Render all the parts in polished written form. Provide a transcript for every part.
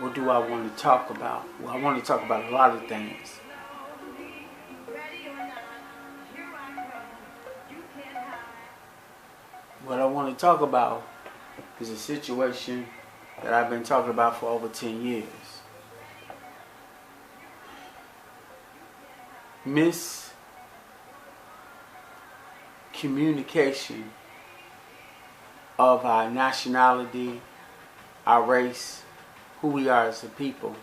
what do I want to talk about? Well, I want to talk about a lot of things. What I want to talk about is a situation that I've been talking about for over 10 years. Miscommunication of our nationality, our race, who we are as a people,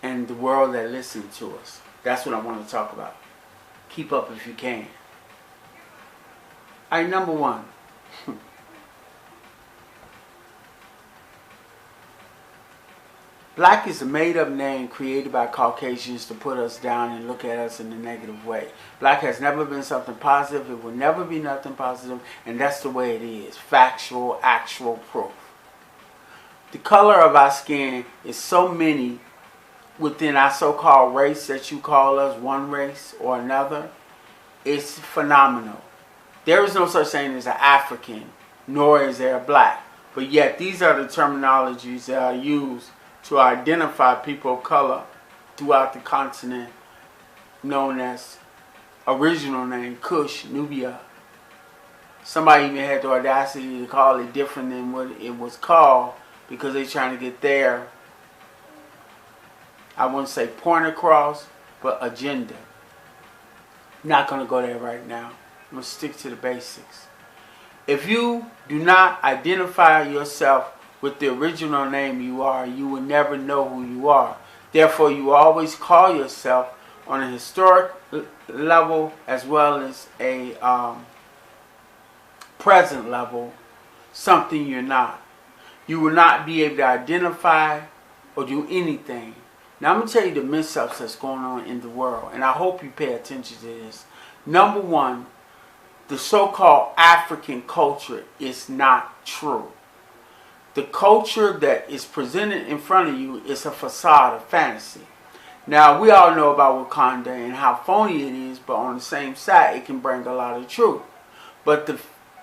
and the world that listens to us. That's what I want to talk about. Keep up if you can. All right, number one. Black is a made-up name created by Caucasians to put us down and look at us in a negative way. Black has never been something positive. It will never be nothing positive, and that's the way it is. Factual, actual proof. The color of our skin is so many within our so-called race that you call us, one race or another. It's phenomenal. There is no such thing as an African, nor is there a black. But yet these are the terminologies that are used to identify people of color throughout the continent, known as original name, Kush, Nubia. Somebody even had the audacity to call it different than what it was called because they're trying to get their, I wouldn't say point across, but agenda. Not going to go there right now. I'm going to stick to the basics. If you do not identify yourself with the original name you are, you will never know who you are. Therefore, you always call yourself on a historic level as well as a present level something you're not. You will not be able to identify or do anything. Now, I'm going to tell you the mix-ups that's going on in the world, and I hope you pay attention to this. Number one, the so-called African culture is not true. The culture that is presented in front of you is a facade of fantasy. Now, we all know about Wakanda and how phony it is, but on the same side, it can bring a lot of truth. But the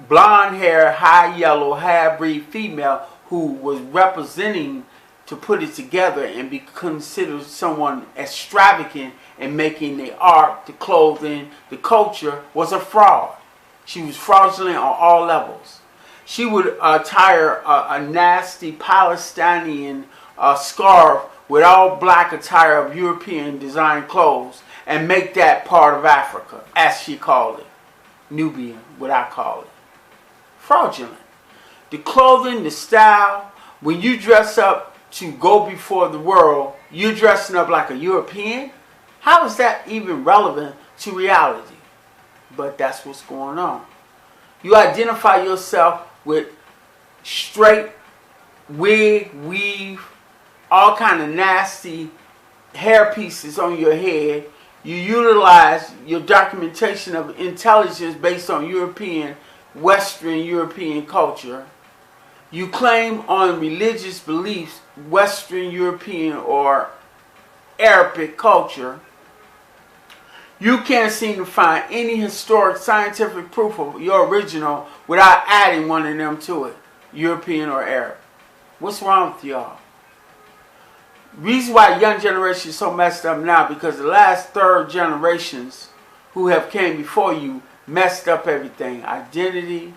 blonde hair, high yellow, half-breed female who was representing to put it together and be considered someone extravagant in making the art, the clothing, the culture, was a fraud. She was fraudulent on all levels. She would attire a nasty Palestinian scarf with all black attire of European design clothes and make that part of Africa, as she called it. Nubian, what I call it. Fraudulent. The clothing, the style, when you dress up to go before the world, you're dressing up like a European? How is that even relevant to reality? But that's what's going on. You identify yourself with straight wig, weave, all kind of nasty hair pieces on your head. You utilize your documentation of intelligence based on Western European culture. You claim on religious beliefs, Western European or Arabic culture. You can't seem to find any historic scientific proof of your original without adding one of them to it, European or Arab. What's wrong with y'all? Reason why young generation is so messed up now because the last third generations who have came before you messed up everything. Identity,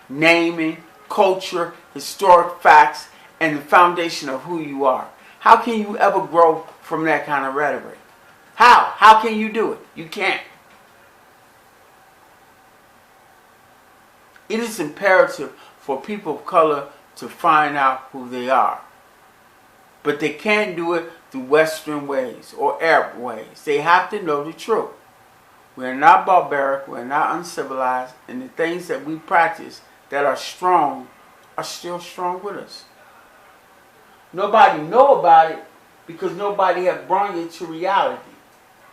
naming, culture, historic facts, and the foundation of who you are. How can you ever grow from that kind of rhetoric? How? How can you do it? You can't. It is imperative for people of color to find out who they are. But they can't do it through Western ways or Arab ways. They have to know the truth. We're not barbaric, we're not uncivilized, and the things that we practice that are strong are still strong with us. Nobody know about it because nobody has brought it to reality.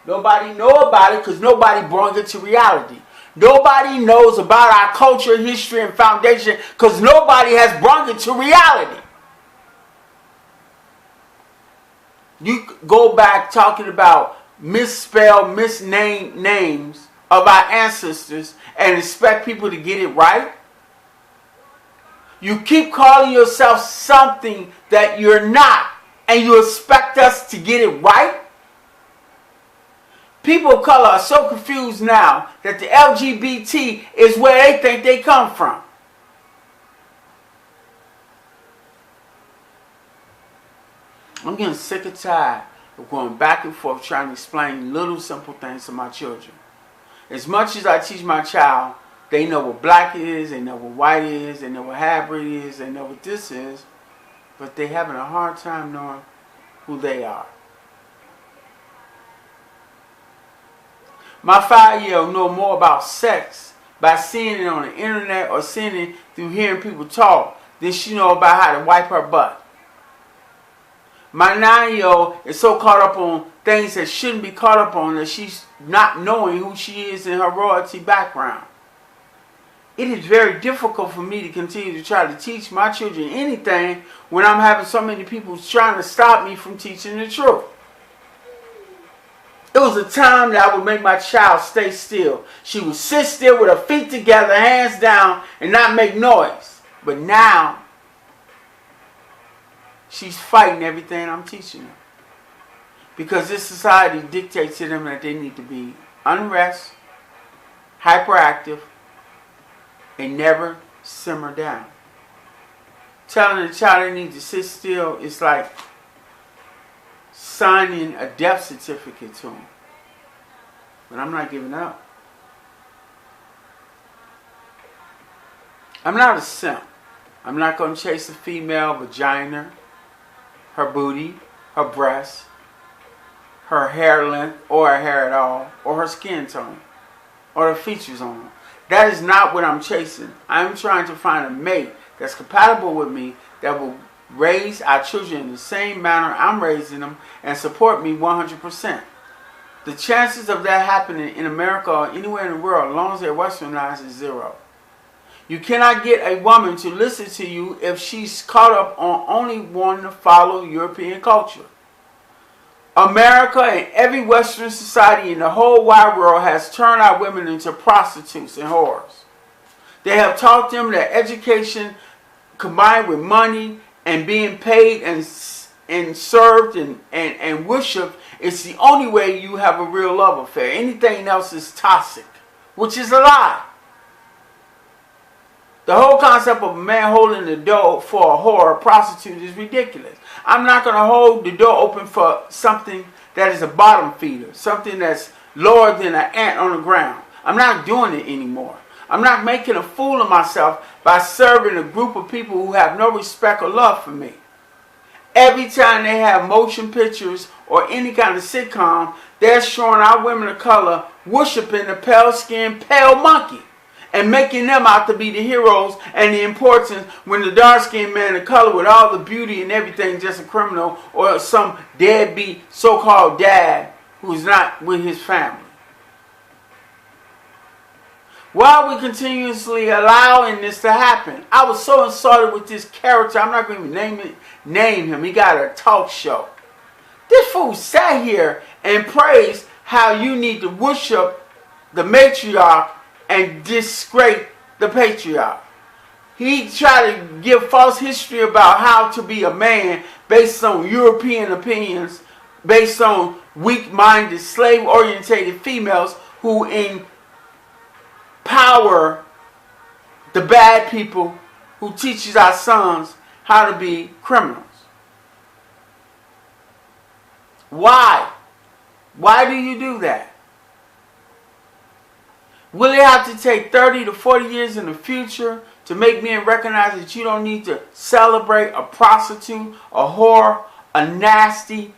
Nobody know about it because nobody brought it to reality. Nobody knows about our culture, history, and foundation because nobody has brought it to reality. You go back talking about misspelled, misnamed names of our ancestors and expect people to get it right? You keep calling yourself something that you're not, and you expect us to get it right? People of color are so confused now that the LGBT is where they think they come from. I'm getting sick and tired of going back and forth trying to explain little simple things to my children. As much as I teach my child, they know what black is, they know what white is, they know what hybrid is, they know what this is, but they're having a hard time knowing who they are. My 5-year-old know more about sex by seeing it on the internet or seeing it through hearing people talk than she know about how to wipe her butt. My 9-year-old is so caught up on things that shouldn't be caught up on that she's not knowing who she is in her royalty background. It is very difficult for me to continue to try to teach my children anything when I'm having so many people trying to stop me from teaching the truth. It was a time that I would make my child stay still. She would sit still with her feet together, hands down, and not make noise. But now, she's fighting everything I'm teaching her. Because this society dictates to them that they need to be unrest, hyperactive, and never simmer down. Telling the child they need to sit still is like signing a death certificate to them. But I'm not giving up. I'm not a simp. I'm not going to chase a female vagina, her booty, her breasts, her hair length, or her hair at all, or her skin tone, or the features on her. That is not what I'm chasing. I'm trying to find a mate that's compatible with me, that will raise our children in the same manner I'm raising them and support me 100%. The chances of that happening in America or anywhere in the world, as long as they're westernized, is zero. You cannot get a woman to listen to you if she's caught up on only wanting to follow European culture. America and every Western society in the whole wide world has turned our women into prostitutes and whores. They have taught them that education combined with money and being paid and served and worshipped is the only way you have a real love affair. Anything else is toxic, which is a lie. The whole concept of a man holding the door for a whore or a prostitute is ridiculous. I'm not going to hold the door open for something that is a bottom feeder, something that's lower than an ant on the ground. I'm not doing it anymore. I'm not making a fool of myself by serving a group of people who have no respect or love for me. Every time they have motion pictures or any kind of sitcom, they're showing our women of color worshiping the pale-skinned pale monkey and making them out to be the heroes and the importance, when the dark-skinned man of color with all the beauty and everything just a criminal or some deadbeat so-called dad who's not with his family. Why are we continuously allowing this to happen? I was so insulted with this character, I'm not going to name him. He got a talk show. This fool sat here and praised how you need to worship the matriarch and disgrace the patriarch. He tried to give false history about how to be a man based on European opinions, based on weak-minded, slave-orientated females who empower the bad people who teaches our sons how to be criminals. Why? Why do you do that? Will it have to take 30 to 40 years in the future to make men recognize that you don't need to celebrate a prostitute, a whore, a nasty,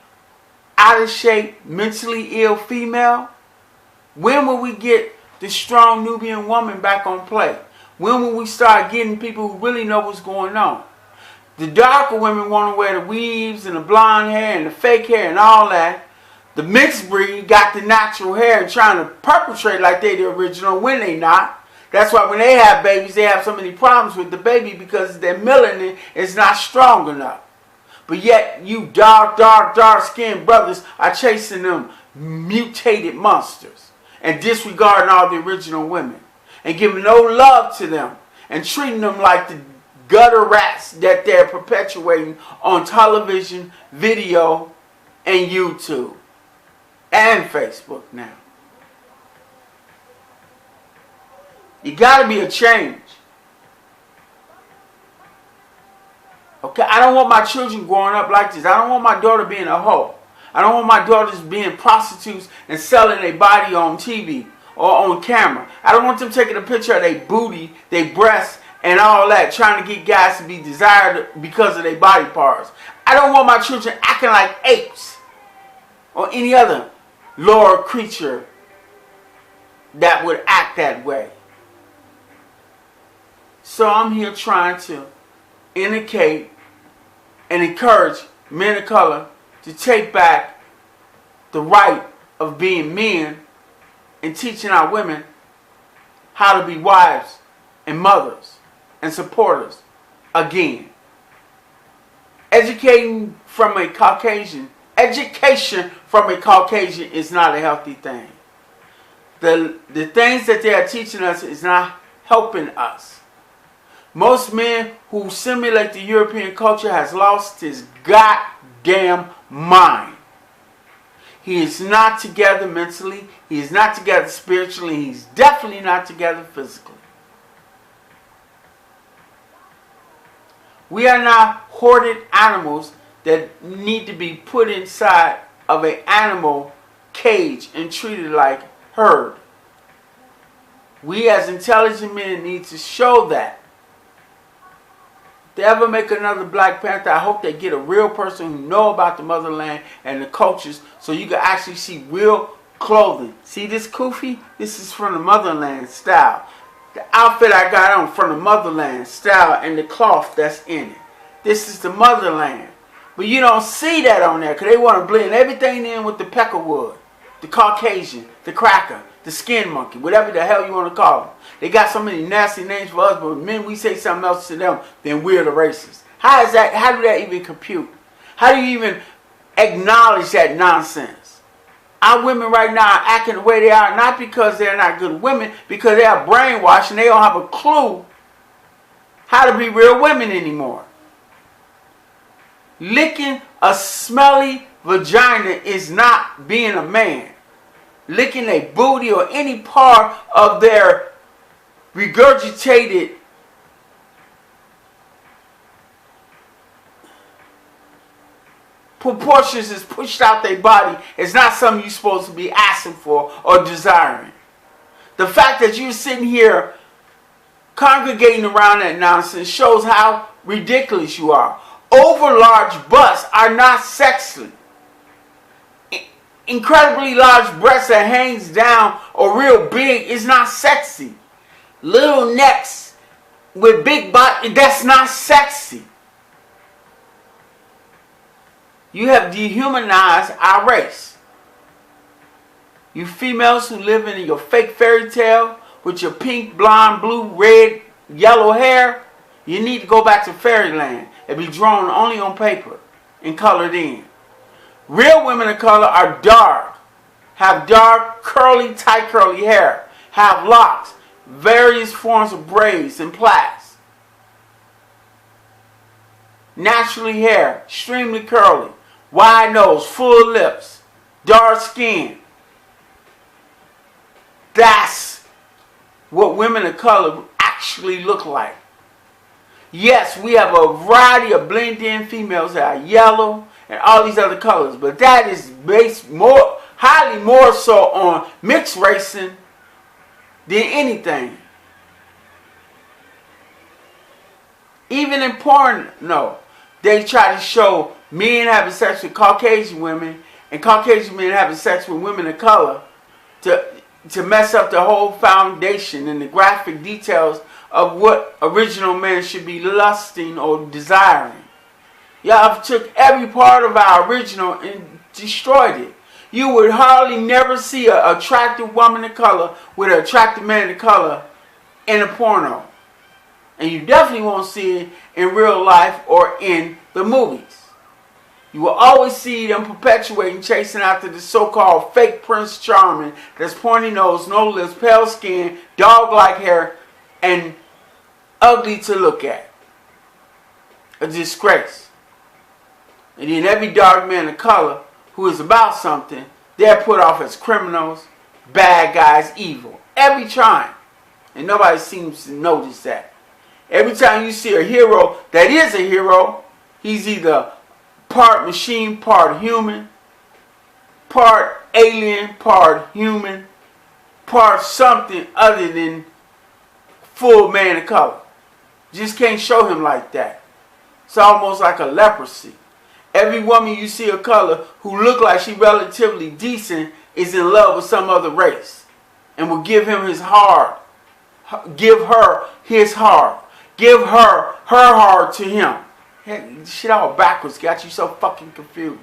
out of shape, mentally ill female? When will we get the strong Nubian woman back on play? When will we start getting people who really know what's going on? The darker women want to wear the weaves and the blonde hair and the fake hair and all that. The mixed breed got the natural hair and trying to perpetrate like they the original when they not. That's why when they have babies, they have so many problems with the baby because their melanin is not strong enough. But yet you dark skinned brothers are chasing them mutated monsters and disregarding all the original women and giving no love to them and treating them like the gutter rats that they're perpetuating on television, video, and YouTube, and Facebook now. You got to be a change. Okay, I don't want my children growing up like this. I don't want my daughter being a hoe. I don't want my daughters being prostitutes and selling their body on TV or on camera. I don't want them taking a picture of their booty, their breasts, and all that, trying to get guys to be desired because of their body parts. I don't want my children acting like apes or any other lower creature that would act that way. So I'm here trying to indicate and encourage men of color to take back the right of being men and teaching our women how to be wives and mothers and supporters again. Education from a Caucasian is not a healthy thing. The things that they are teaching us is not helping us. Most men who simulate the European culture has lost his goddamn mind. He is not together mentally. He is not together spiritually. He's definitely not together physically. We are not hoarded animals that need to be put inside of an animal cage and treated like herd. We as intelligent men need to show that. If they ever make another Black Panther, I hope they get a real person who know about the motherland and the cultures so you can actually see real clothing. See this kufi? This is from the motherland style. The outfit I got on from the motherland style and the cloth that's in it. This is the motherland. But you don't see that on there because they want to blend everything in with the peckerwood, the Caucasian, the cracker, the skin monkey, whatever the hell you want to call them. They got so many nasty names for us, but when we say something else to them, then we're the racists. How is that? How do that even compute? How do you even acknowledge that nonsense? Our women right now are acting the way they are, not because they're not good women, because they are brainwashed and they don't have a clue how to be real women anymore. Licking a smelly vagina is not being a man. Licking a booty or any part of their regurgitated proportions is pushed out their body is not something you're supposed to be asking for or desiring. The fact that you're sitting here congregating around that nonsense shows how ridiculous you are. Overlarge busts are not sexy. Incredibly large breasts that hangs down or real big is not sexy. Little necks with big body, that's not sexy. You have dehumanized our race. You females who live in your fake fairy tale with your pink, blonde, blue, red, yellow hair, you need to go back to fairyland and be drawn only on paper and colored in. Real women of color are dark, have dark, curly, tight curly hair, have locks, various forms of braids and plaits. Naturally hair, extremely curly, wide nose, full lips, dark skin. That's what women of color actually look like. Yes, we have a variety of blend-in females that are yellow and all these other colors, but that is based highly more so on mixed racing than anything. Even in porn, no. They try to show men having sex with Caucasian women and Caucasian men having sex with women of color to mess up the whole foundation and the graphic details of what original men should be lusting or desiring. Y'all took every part of our original and destroyed it. You would hardly never see an attractive woman of color with an attractive man of color in a porno. And you definitely won't see it in real life or in the movies. You will always see them perpetuating, chasing after the so-called fake Prince Charming that's pointy nose, no lips, pale skin, dog-like hair, and ugly to look at. a disgrace. And then every dark man of color who is about something, they're put off as criminals, bad guys, evil. Every time. And nobody seems to notice that. Every time you see a hero that is a hero, he's either part machine, part human, part alien, part human, part something other than full man of color. Just can't show him like that. It's almost like a leprosy. Every woman you see of color who look like she relatively decent is in love with some other race and will give him his heart. Give her his heart. Give her heart to him. Heck, shit all backwards got you so fucking confused.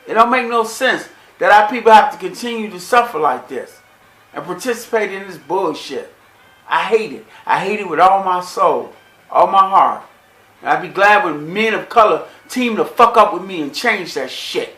It don't make no sense that our people have to continue to suffer like this and participate in this bullshit. I hate it. I hate it with all my soul, all my heart. And I'd be glad when men of color team to fuck up with me and change that shit.